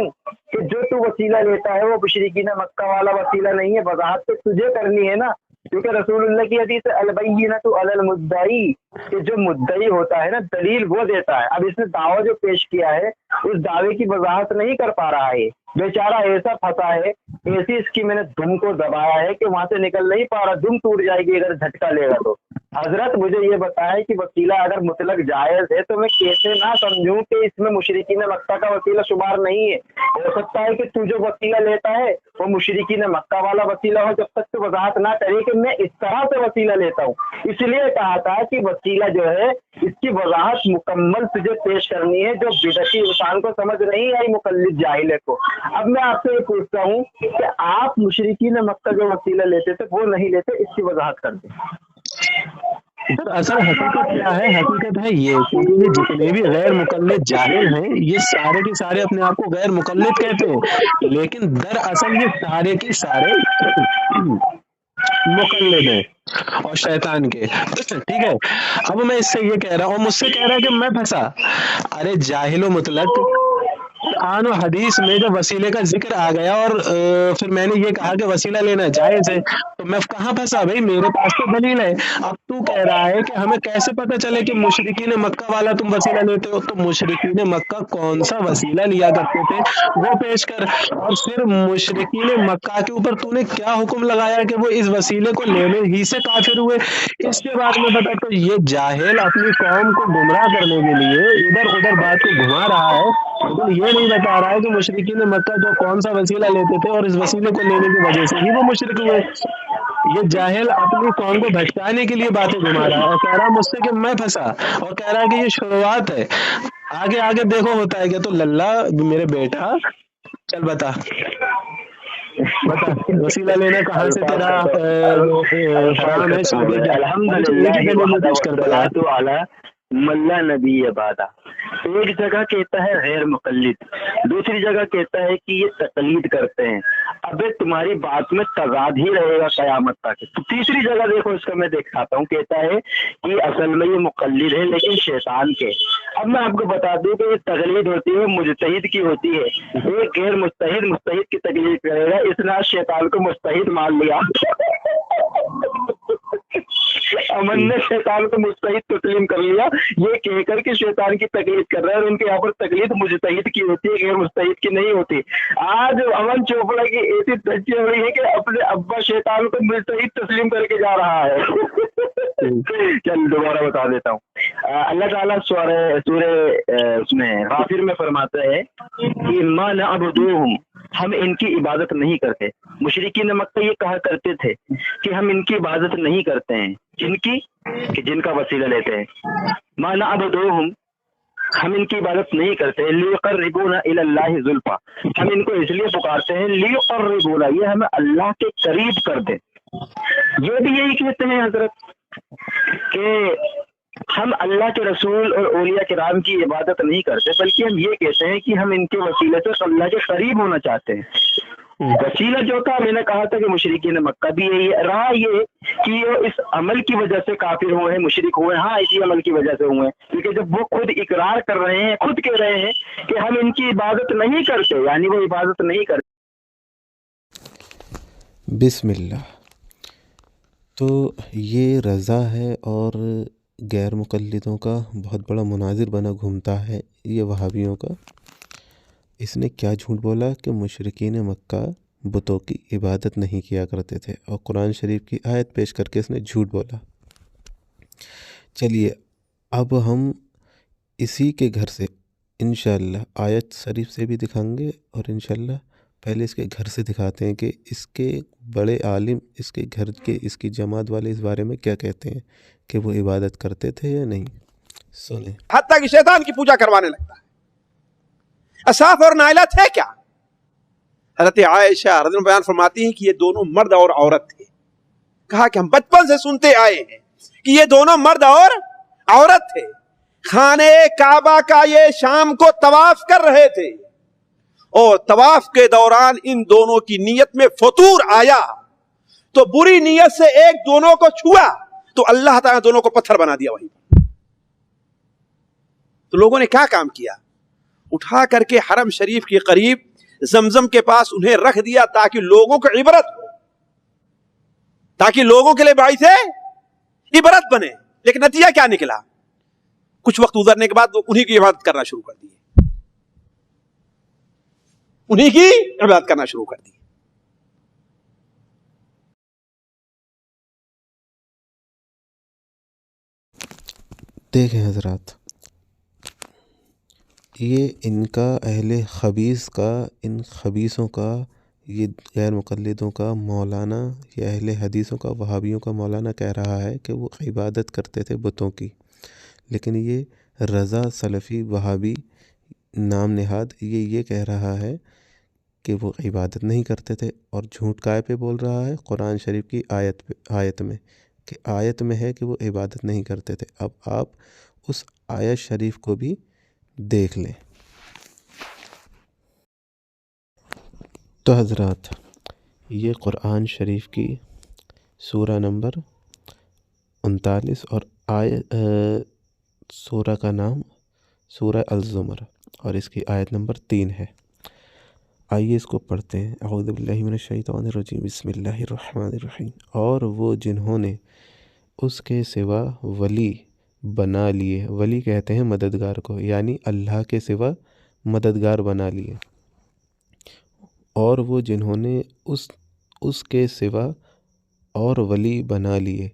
[SPEAKER 1] कि जो तू वसीला लेता है वो मुशरिकीन मक्का वाला वसीला नहीं है। वजाहत तो तुझे करनी है ना, क्योंकि रसूलुल्लाह की हदीस अलबय्यिनतु अलल मुद्दई, कि जो मुद्दई होता है ना दलील वो देता है। अब इसने दावा जो पेश किया है उस दावे की वजाहत नहीं कर पा रहा है, बेचारा ऐसा फंसा है, ऐसी इसकी मैंने दुम को दबाया है कि वहां से निकल नहीं पा रहा, दुम टूट जाएगी अगर झटका लेगा तो। हजरत मुझे ये बताए कि वसीला अगर मुतलक जायज है तो मैं कैसे ना समझूं कि इसमें मुशरिकीन मक्का का वसीला शुमार नहीं है। हो सकता है कि तू जो वसीला लेता है वो मुशरिकीन मक्का वाला वसीला हो, जब तक तू वजाहत ना करे कि मैं इस तरह से वसीला लेता हूँ। इसलिए कहा था कि वसीला जो है इसकी वजाहत मुकम्मल तुझे पेश करनी है, जो बिदती इंसान को समझ नहीं आई, मुकल्लिद जाहिल को। अब मैं आपसे ये पूछता हूँ कि आप मुशरिकीन मक्का जो वसीला लेते थे वो नहीं लेते, इसकी वजाहत कर दें।
[SPEAKER 2] असल हकीकत क्या है? हकीकत है ये कि ये जितने भी गैर मुकल्लिद जाहिल हैं ये सारे के सारे अपने आप को गैर मुकल्लिद कहते हैं, लेकिन दरअसल ये सारे के सारे मुकल्लिद हैं और शैतान के। ठीक है, अब मैं इससे ये कह रहा हूँ, मुझसे कह रहा है कि मैं फंसा। अरे जाहिलो मुतलक, कुरान और हदीस में जब वसीले का जिक्र आ गया और फिर मैंने ये कहा कि वसीला लेना जायज है, तो मैं कहाँ फंसा भाई? मेरे पास तो दलील है। अब तू कह रहा है कि हमें कैसे पता चले कि मुशरिकीन मक्का वाला तुम वसीला लेते हो, तो मुशरिकीन मक्का कौन सा वसीला लिया करते थे वो पेश कर, और फिर मुशरिकीन मक्का के ऊपर तूने क्या हुक्म लगाया कि वो इस वसीले को लेने ही से काफिर हुए, इसके बाद में बता। तो ये जाहिल अपनी कौम को गुमराह करने के लिए इधर उधर बात को घुमा रहा है, लेकिन ये नहीं बता रहा है कि मुशरिकीन मक्का जो कौन सा वसीला लेते थे और इस वसीले को लेने की वजह से ही वो मुशरिक हुए। ये जाहिल अपनी कौम को भटकाने के लिए बातें घुमा रहा है और कह रहा है मुझसे कि मैं फंसा, और कह रहा है कि ये शुरुआत है, आगे आगे देखो होता है क्या। तो लल्ला मेरे बेटा चल बता वसीला लेना कहाँ से तेरा हराम है?
[SPEAKER 1] अल्हम्दुलिल्लाह मल्ला नबी बादा। एक जगह कहता है गैर मुकल्लिद, दूसरी जगह कहता है कि ये तकलीद करते हैं। अबे तुम्हारी बात में तजाद ही रहेगा कयामत तक। तो तीसरी जगह देखो, इसका मैं दिखाता हूँ, कहता है कि असल में ये मुकल्लिद है लेकिन शैतान के। अब मैं आपको बता दूं कि ये तकलीद होती है मुजतहिद की होती है। एक गैर मुस्तहिद मुस्तहिद की तकलीद करेगा, इसने आज शैतान को मुस्तहिद मान लिया। अमन ने शैतान को मुस्तहिद तस्लीम कर लिया, ये कहकर के शैतान की तकलीद कर रहा है। और उनके यहाँ पर तकलीद मुजतहिद की होती है, गैर मुस्तहिद की नहीं होती। आज अमन चोपड़ा की ऐसी धज्जी हो रही है कि अपने अब्बा शैतान को मुजतहिद तस्लीम करके जा रहा है। चल दोबारा बता देता हूँ। अल्लाह ताला सूरह उसमें गाफिर में फरमाता है कि मा नअबुदुहुम, हम इनकी इबादत नहीं करते। मुशरिकीन मक्का ये कहा करते थे कि हम इनकी इबादत नहीं करते हैं। जिनकी, कि जिनका वसीला लेते हैं। मा नअबुदुहुम, हम इनकी इबादत नहीं करते। लियुक़र्रिबूना इलल्लाहि ज़ुल्फ़ा, हम इनको इसलिए पुकारते हैं लियुक़र्रिबूना, ये हमें अल्लाह के करीब कर दे। ये भी यही कहते हैं हजरत कि हम अल्लाह के रसूल और औलिया किराम की इबादत नहीं करते, बल्कि हम ये कहते हैं कि हम इनके वसीले से अल्लाह के करीब होना चाहते हैं। वसीला जो था, मैंने कहा था कि मुशरिकीन मक्का भी यही रहा, ये कि ये इस अमल की वजह से काफिर हुए हैं, मुशरिक हुए हैं। हाँ, इसी अमल की वजह से हुए हैं, क्योंकि जब वो खुद इकरार कर रहे हैं, खुद कह रहे हैं कि हम इनकी इबादत नहीं करते, यानी वो इबादत नहीं करते।
[SPEAKER 4] बिस्मिल्लाह। तो ये रज़ा है और गैर मुक़ल्लिदों का बहुत बड़ा मुनाजिर बना घूमता है ये वहाबियों का। इसने क्या झूठ बोला कि मुशरिकीन मक्का बुतों की इबादत नहीं किया करते थे, और कुरान शरीफ की आयत पेश करके इसने झूठ बोला। चलिए अब हम इसी के घर से इंशाअल्लाह आयत शरीफ से भी दिखाएंगे, और इंशाअल्लाह पहले इसके घर से दिखाते हैं कि इसके बड़े आलिम इसके घर के इसकी जमात वाले इस बारे में क्या कहते हैं कि वो इबादत करते थे या नहीं। सुने।
[SPEAKER 5] हत्ता कि शैतान की पूजा करवाने लगता है। असाफ और नाइला थे क्या? हज़रत आयशा रज़ी अल्लाह अन्हा बयान फरमाती हैं कि ये दोनों मर्द और औरत थे। कहा कि हम बचपन से सुनते आए हैं कि ये दोनों मर्द और औरत थे। खाने काबा का ये शाम को तवाफ कर रहे थे, और तवाफ के दौरान इन दोनों की नीयत में फतूर आया, तो बुरी नीयत से एक दोनों को छुआ तो अल्लाह ताला दोनों को पत्थर बना दिया वहीं। तो लोगों ने क्या काम किया? उठा करके हरम शरीफ के करीब जमजम के पास उन्हें रख दिया, ताकि लोगों को इबरत हो, ताकि लोगों के लिए बाइस है इबरत बने। लेकिन नतीजा क्या निकला? कुछ वक्त गुजरने के बाद वो उन्हीं की इबादत करना शुरू कर दिए, उन्हीं की इबादत करना शुरू कर दी।
[SPEAKER 4] देखें हजरात, ये इनका अहले खबीस का, इन खबीसों का, ये गैर मुक़ल्लिदों का मौलाना या अहले हदीसों का, वहाबियों का मौलाना कह रहा है कि वो इबादत करते थे बुतों की। लेकिन ये रज़ा सलफ़ी वहाबी नाम नेहाद ये कह रहा है कि वो इबादत नहीं करते थे। और झूठ काय पे बोल रहा है? कुरान शरीफ की आयत में, कि आयत में है कि वो इबादत नहीं करते थे। अब आप उस आयत शरीफ को भी देख लें। तो हज़रात, ये कुरान शरीफ की सूरा नंबर 39 और सूरा का नाम सूरा अल-ज़ुमर, और इसकी आयत नंबर 3 है। आइए इसको पढ़ते हैं। अऊज़ु बिल्लाहि मिनश शैतानिर रजीम, बिस्मिल्लाहिर रहमानिर रहीम। और वो जिन्होंने उसके सिवा वली बना लिए, वली कहते हैं मददगार को, यानी अल्लाह के सिवा मददगार बना लिए। और वो जिन्होंने उसके सिवा और वली बना लिए,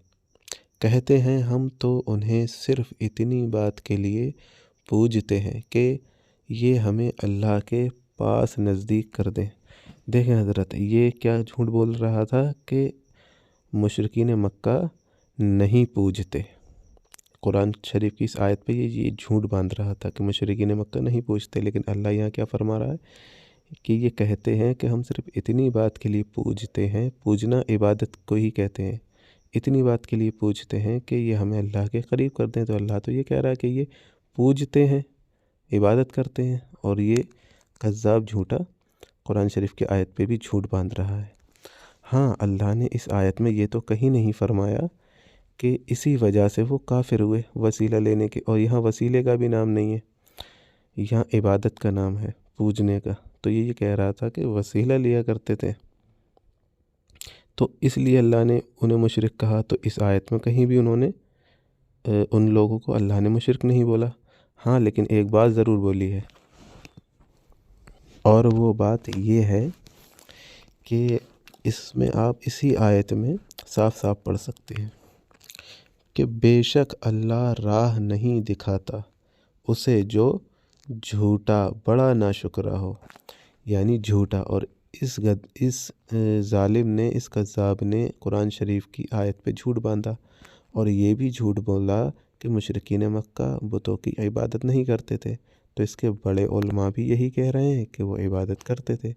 [SPEAKER 4] कहते हैं हम तो उन्हें सिर्फ़ इतनी बात के लिए पूजते हैं कि ये हमें अल्लाह के पास नज़दीक कर दें। देखें हज़रत, ये क्या झूठ बोल रहा था कि मुशरिकीन मक्का नहीं पूजते। कुरान शरीफ की इस आयत पे ये झूठ बांध रहा था कि मुशरिकीन मक्का नहीं पूजते। लेकिन अल्लाह यहाँ क्या फरमा रहा है कि ये कहते हैं कि हम सिर्फ इतनी बात के लिए पूजते हैं। पूजना इबादत को ही कहते हैं, इतनी बात के लिए पूछते हैं कि ये हमें अल्लाह के करीब कर दें। तो अल्लाह तो ये कह रहा है कि ये पूजते हैं, इबादत करते हैं, और ये कज़्ज़ाब झूठा कुरान शरीफ की आयत पे भी झूठ बांध रहा है। हाँ, अल्लाह ने इस आयत में ये तो कहीं नहीं फरमाया कि इसी वजह से वो काफिर हुए वसीला लेने के, और यहाँ वसीले का भी नाम नहीं है, यहाँ इबादत का नाम है, पूजने का। तो ये कह रहा था कि वसीला लिया करते थे, तो इसलिए अल्लाह ने उन्हें मुशरिक कहा। तो इस आयत में कहीं भी उन्होंने उन लोगों को अल्लाह ने मुशरिक नहीं बोला। हाँ, लेकिन एक बात ज़रूर बोली है, और वो बात ये है कि इसमें आप इसी आयत में साफ साफ पढ़ सकते हैं कि बेशक अल्लाह राह नहीं दिखाता उसे जो झूठा बड़ा नाशुक्रा हो, यानी झूठा। और इस जालिम ने, इस कज़्ज़ाब ने कुरान शरीफ की आयत पे झूठ बांधा, और ये भी झूठ बोला कि मुशरिकीन मक्का बुतों की इबादत नहीं करते थे। तो इसके बड़े उलमा भी यही कह रहे हैं कि वो इबादत करते थे,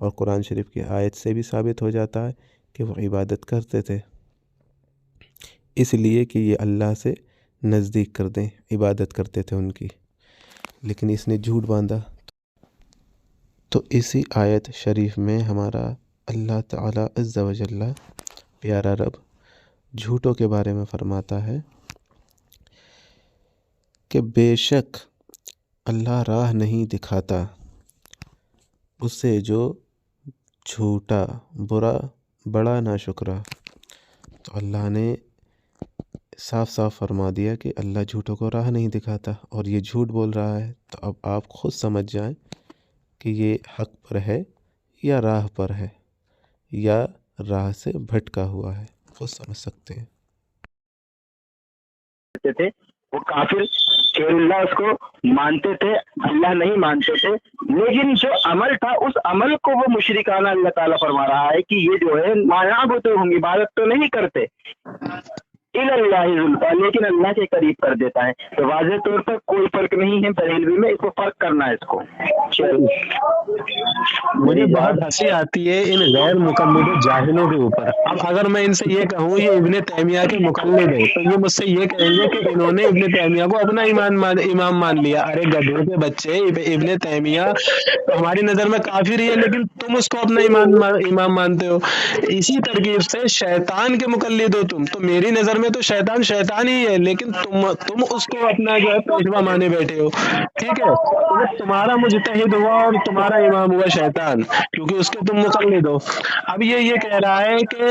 [SPEAKER 4] और कुरान शरीफ की आयत से भी साबित हो जाता है कि वो इबादत करते थे, इसलिए कि ये अल्लाह से नज़दीक कर दें, इबादत करते थे उनकी। लेकिन इसने झूठ बांधा। तो इसी आयत शरीफ में हमारा अल्लाह ताला अज़्ज़ा व जल्ला प्यारा रब झूठों के बारे में फरमाता है कि बेशक अल्लाह राह नहीं दिखाता उससे जो झूठा बुरा बड़ा नाशुक्रा। तो अल्लाह ने साफ साफ फरमा दिया कि अल्लाह झूठों को राह नहीं दिखाता, और ये झूठ बोल रहा है। तो अब आप खुद समझ जाएं कि ये हक पर है या राह पर है, या राह से भटका हुआ है, खुद समझ सकते हैं।
[SPEAKER 1] थे वो काफिर अल्लाह उसको मानते थे, अल्लाह नहीं मानते थे, लेकिन जो अमल था उस अमल को वो मुशरिकाना अल्लाह ताला फरमा रहा है कि ये जो है मायाबुतो हम इबादत तो नहीं करते इल्लल्लाहि ज़ुल्फ़ा, लेकिन अल्लाह के करीब कर देता है। तो वाज़ेह तौर पर कोई फर्क नहीं है बरेलवी में, इसको फर्क करना है इसको।
[SPEAKER 2] मुझे बहुत हंसी आती है इन गैर मुकल्लिद जाहिलों के ऊपर। अब अगर मैं इनसे ये कहूँ ये इब्ने तैमिया के मुकल्लिद है, तो ये मुझसे ये कहेंगे कि इन्होंने इब्ने तैमिया को अपना इमाम मान लिया। अरे गधों के बच्चे, इब्ने तैमिया तो हमारी नजर में काफिर ही है, लेकिन तुम उसको अपना इमाम मानते हो। इसी तरकीब से शैतान के मुकल्लिद हो तुम, तो मेरी नजर में तो शैतान ही है, लेकिन तुम उसको अपना जो है पेशवा माने बैठे हो। ठीक है, तो तुम्हारा मुजतहिद हुआ और तुम्हारा इमाम हुआ शैतान, क्योंकि उसके तुम मुकल्लिद हो। अब ये कह रहा है कि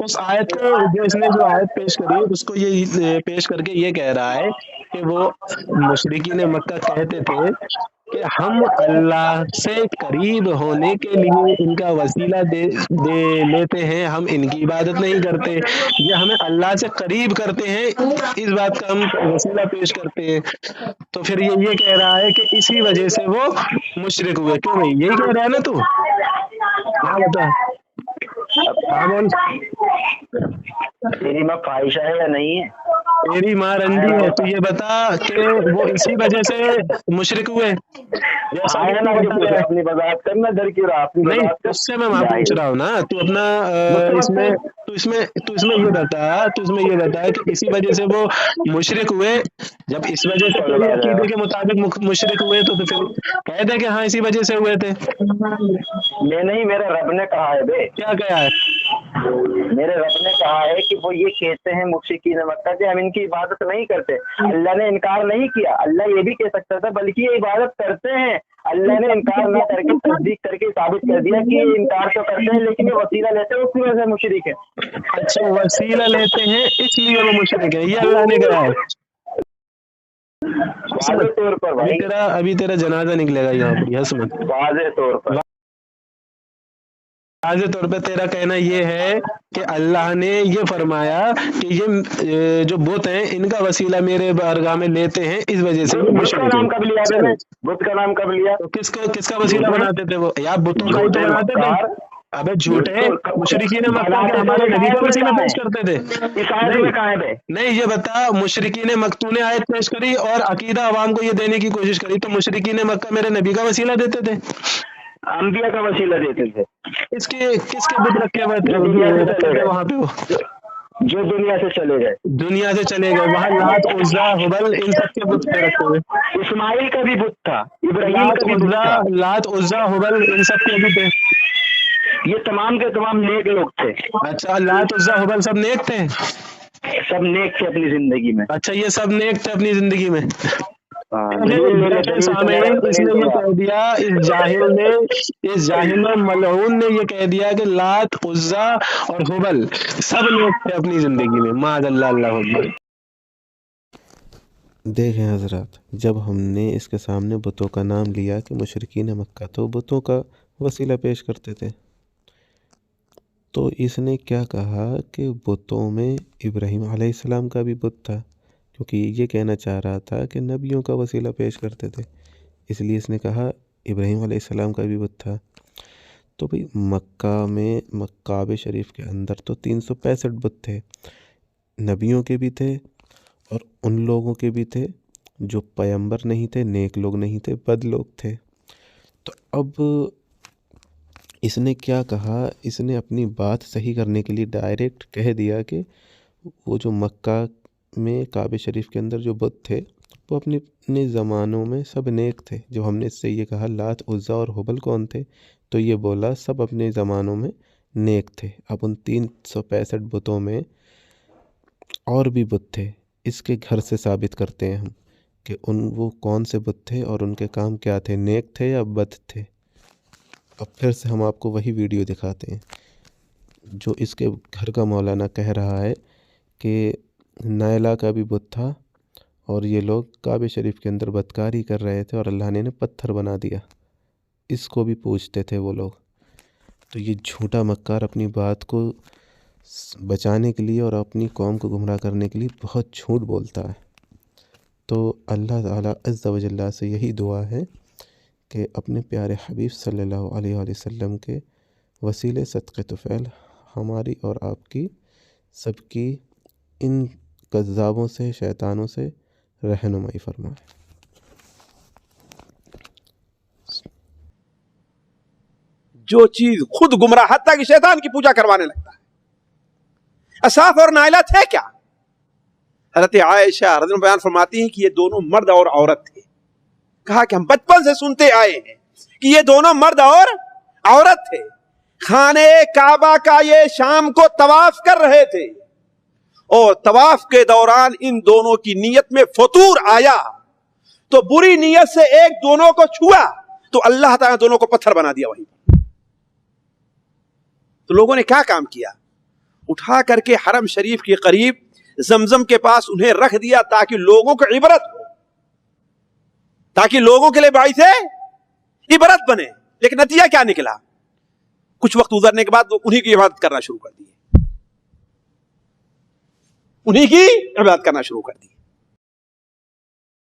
[SPEAKER 2] उस आयत को जो इसने जो आयत पेश करी उसको ये पेश करके ये कह रहा है कि वो मुशरिकीन मक्का कहते थे कि हम अल्लाह से करीब होने के लिए इनका वसीला दे लेते हैं, हम इनकी इबादत नहीं करते, ये हमें अल्लाह से करीब करते हैं, इस बात का हम वसीला पेश करते हैं। तो फिर ये कह रहा है कि इसी वजह से वो मुशरिक हुए। क्यों भाई, यही कह रहा है ना तू? हाँ बता। हाँ बोल।
[SPEAKER 1] तेरी माँ फाहिशा है या नहीं है?
[SPEAKER 2] तेरी माँ रंडी है। तो ये बता कि वो इसी वजह से मुशरिक हुए?
[SPEAKER 1] अपनी वजाहत करना डर क्यों रहा?
[SPEAKER 2] नहीं, उससे मैं पूछ रहा हूँ ना, तू अपना इसमें ये बता कि इसी वजह से वो मुशरिक हुए। जब इस वजह से तेरे अकीदे के मुताबिक मुशरिक हुए तो फिर कह दे कि हाँ इसी वजह से हुए थे।
[SPEAKER 1] मैं नहीं, मेरे रब ने कहा है बे।
[SPEAKER 2] क्या कहा है?
[SPEAKER 1] मेरे रब ने कहा है कि वो ये कहते हैं मुशरिकीन मक्का कि हम इनकी इबादत नहीं करते। अल्लाह ने इनकार नहीं किया, अल्लाह ये भी कह सकता था बल्कि ये इबादत करते हैं। अल्लाह ने इनकार न करके तस्दीक करके साबित कर दिया कि ये इनकार तो करते हैं लेकिन ये वसीला लेते हैं, उसकी वजह से मुशरिक है।
[SPEAKER 2] अच्छा, वसीला लेते हैं इसलिए वो मुशरिक है, ये अल्लाह ने कहा है।
[SPEAKER 1] तौर पर भाई
[SPEAKER 2] अभी तेरा जनाजा निकलेगा यहाँ पर, यस मत।
[SPEAKER 1] वाज़ेह
[SPEAKER 2] तौर पे तेरा कहना ये है कि अल्लाह ने ये फरमाया कि ये जो बुत हैं इनका वसीला मेरे बारगाह में लेते हैं, इस वजह से
[SPEAKER 1] बुत का नाम कब लिया मैंने? बुत का नाम कब लिया?
[SPEAKER 2] तो किसका वसीला बनाते थे वो? यार बुतों का ही तो बनाते थे। अबे झूठे मुशरिकीन मक्का के हमारे नबी का वसीला पेश करते थे।
[SPEAKER 1] इस आयत में कहाँ है?
[SPEAKER 2] नहीं, ये बता, मुशरिकीन मक्का ने आयत पेश करी और अकीदा अवाम को ये देने की कोशिश करी, तो मुशरिकीन मक्का मेरे नबी का वसीला देते थे।
[SPEAKER 1] अंबिया का वसीला देते थे।
[SPEAKER 2] किसके बुत रखे हुए थे वहाँ पे? वो
[SPEAKER 1] जो दुनिया से चले गए,
[SPEAKER 2] दुनिया से चले गए, वहाँ लात उज्जा हुबल इन सब के बुत पे रखे हुए।
[SPEAKER 1] इस्माइल का भी बुत था, इब्राहिम का भी बुत था,
[SPEAKER 2] लात उज्जा हुबल इन सब के भी थे।
[SPEAKER 1] ये तमाम के तमाम नेक लोग थे।
[SPEAKER 2] अच्छा, लात उज्जा हुबल सब नेक थे?
[SPEAKER 1] सब नेक थे अपनी जिंदगी में।
[SPEAKER 2] अच्छा, ये सब नेक थे अपनी जिंदगी में। इसने ये कह दिया, इस जाहिल ने मलऊन ने ये कह दिया कि लात उज्जा और हुबल सब नेक थे अपनी जिंदगी में। माज़अल्लाह अल्लाह अकबर।
[SPEAKER 4] देखें हजरत, जब हमने इसके सामने बुतों का नाम लिया कि मुशरिकीन मक्का तो बुतों का वसीला पेश करते थे, तो इसने क्या कहा कि बुतों में इब्राहीम अलैहिस्सलाम का भी बुत था, क्योंकि ये कहना चाह रहा था कि नबियों का वसीला पेश करते थे, इसलिए इसने कहा इब्राहीम अलैहिस्सलाम का भी बुत था। तो भाई मक्का में काबे शरीफ के अंदर तो 365 बुत थे, नबियों के भी थे और उन लोगों के भी थे जो पैगंबर नहीं थे, नेक लोग नहीं थे, बद लोग थे। तो अब इसने क्या कहा, इसने अपनी बात सही करने के लिए डायरेक्ट कह दिया कि वो जो मक्का में काबे शरीफ के अंदर जो बुत थे वो अपने ज़मानों में सब नेक थे। जब हमने इससे ये कहा लात उज़्ज़ा और हुबल कौन थे, तो ये बोला सब अपने ज़मानों में नेक थे। अब उन 365 बुतों में और भी बुत थे, इसके घर से साबित करते हैं हम कि वो कौन से बुत थे और उनके काम क्या थे, नेक थे या बद थे। अब फिर से हम आपको वही वीडियो दिखाते हैं जो इसके घर का मौलाना कह रहा है कि नायला का भी बुत था और ये लोग काबे शरीफ के अंदर बदकारी कर रहे थे और अल्लाह ने पत्थर बना दिया, इसको भी पूछते थे वो लोग। तो ये झूठा मक्कार अपनी बात को बचाने के लिए और अपनी कौम को गुमराह करने के लिए बहुत झूठ बोलता है। तो अल्लाह ताला अज़्ज़ा व जल्ला से यही दुआ है कि अपने प्यारे हबीब सल्लल्लाहु अलैहि वसल्लम के वसीले सदक़े तुफ़ैल हमारी और आपकी सबकी इन कज़्ज़ाबों से, शैतानों से रहनुमाई फरमाए।
[SPEAKER 5] जो चीज खुद गुमराह, हत्ता कि शैतान की पूजा करवाने लगता है। असाफ और नाइला थे क्या? हज़रत आयशा रज़ी अल्लाह बयान फरमाती हैं कि ये दोनों मर्द और औरत थे। कहा कि हम बचपन से सुनते आए हैं कि ये दोनों मर्द और औरत थे। खाने काबा का ये शाम को तवाफ कर रहे थे और तवाफ के दौरान इन दोनों की नीयत में फतूर आया, तो बुरी नीयत से एक दोनों को छुआ तो अल्लाह ताला दोनों को पत्थर बना दिया वहीं। तो लोगों ने क्या काम किया, उठा करके हरम शरीफ के करीब जमजम के पास उन्हें रख दिया ताकि लोगों को इबरत हो, ताकि लोगों के लिए बाइस इबरत बने। लेकिन नतीजा क्या निकला, कुछ वक्त गुजरने के बाद वो उन्हीं की इबादत करना शुरू कर दी, उन्हीं की इबादत करना शुरू कर दी।